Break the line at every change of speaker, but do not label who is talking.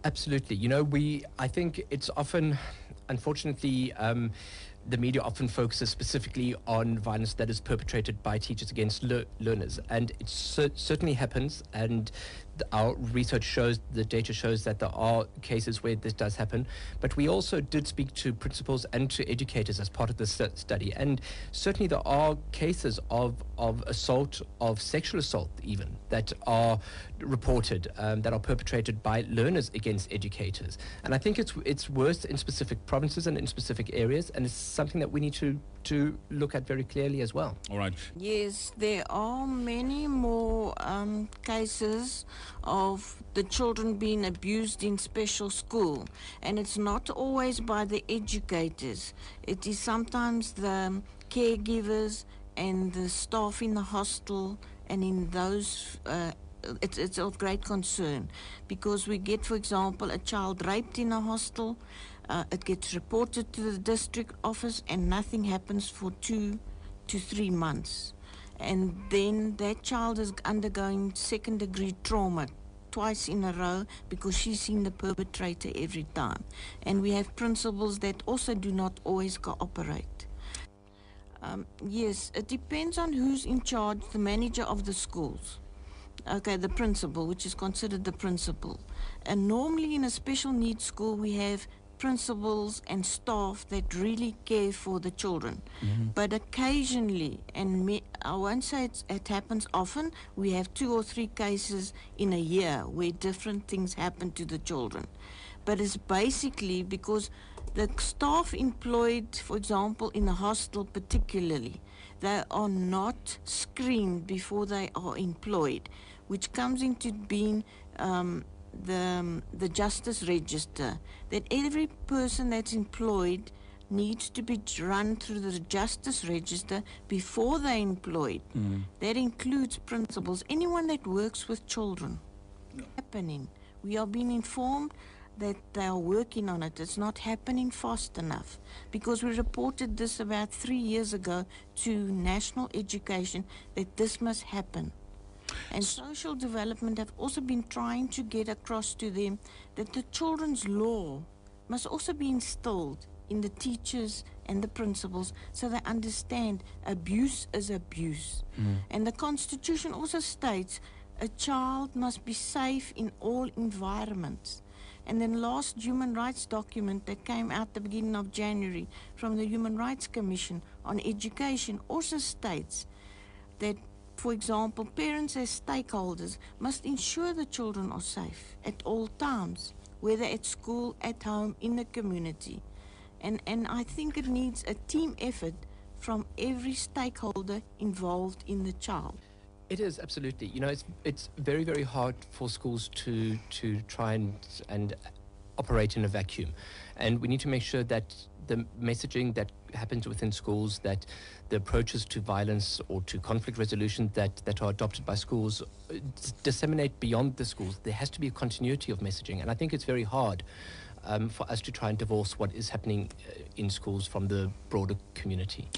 Absolutely. I think it's often, unfortunately, the media often focuses specifically on violence that is perpetrated by teachers against learners. And it certainly happens. And our research shows, the data shows that there are cases where this does happen. But we also did speak to principals and to educators as part of the study. And certainly there are cases of assault, of sexual assault even, that are reported, that are perpetrated by learners against educators. And I think it's worse in specific provinces and in specific areas, and it's something that we need to look at very clearly as well.
All right.
Yes, there are many more cases of the children being abused in special school, and it's not always by the educators. It is sometimes the caregivers and the staff in the hostel, and in those it's of great concern, because we get, for example, a child raped in a hostel. It gets reported to the district office and nothing happens for 2 to 3 months. And then that child is undergoing second-degree trauma twice in a row because she's seen the perpetrator every time. And we have principals that also do not always cooperate. Yes, it depends on who's in charge, the manager of the schools. Okay, the principal, which is considered the principal. And normally in a special needs school, we have principals and staff that really care for the children. Mm-hmm. But occasionally, and I won't say it happens often, we have 2 or 3 cases in a year where different things happen to the children. But it's basically because the staff employed, for example, in a hostel particularly, they are not screened before they are employed, which comes into being the justice register, that every person that's employed needs to be run through the justice register before they're employed. Mm. That includes principals, anyone that works with children. No. Happening. We are being informed that they are working on it. It's not happening fast enough, because we reported this about 3 years ago to National Education that this must happen. And social development have also been trying to get across to them that the children's law must also be instilled in the teachers and the principals, so they understand abuse is abuse. Mm. And the Constitution also states a child must be safe in all environments. And then last human rights document that came out the beginning of January from the Human Rights Commission on Education also states that, for example, parents as stakeholders must ensure the children are safe at all times, whether at school, at home, in the community. And I think it needs a team effort from every stakeholder involved in the child.
It is, absolutely. It's very, very hard for schools to try and operate in a vacuum. And we need to make sure that the messaging that happens within schools, that the approaches to violence or to conflict resolution that are adopted by schools disseminate beyond the schools. There has to be a continuity of messaging. And I think it's very hard for us to try and divorce what is happening in schools from the broader community.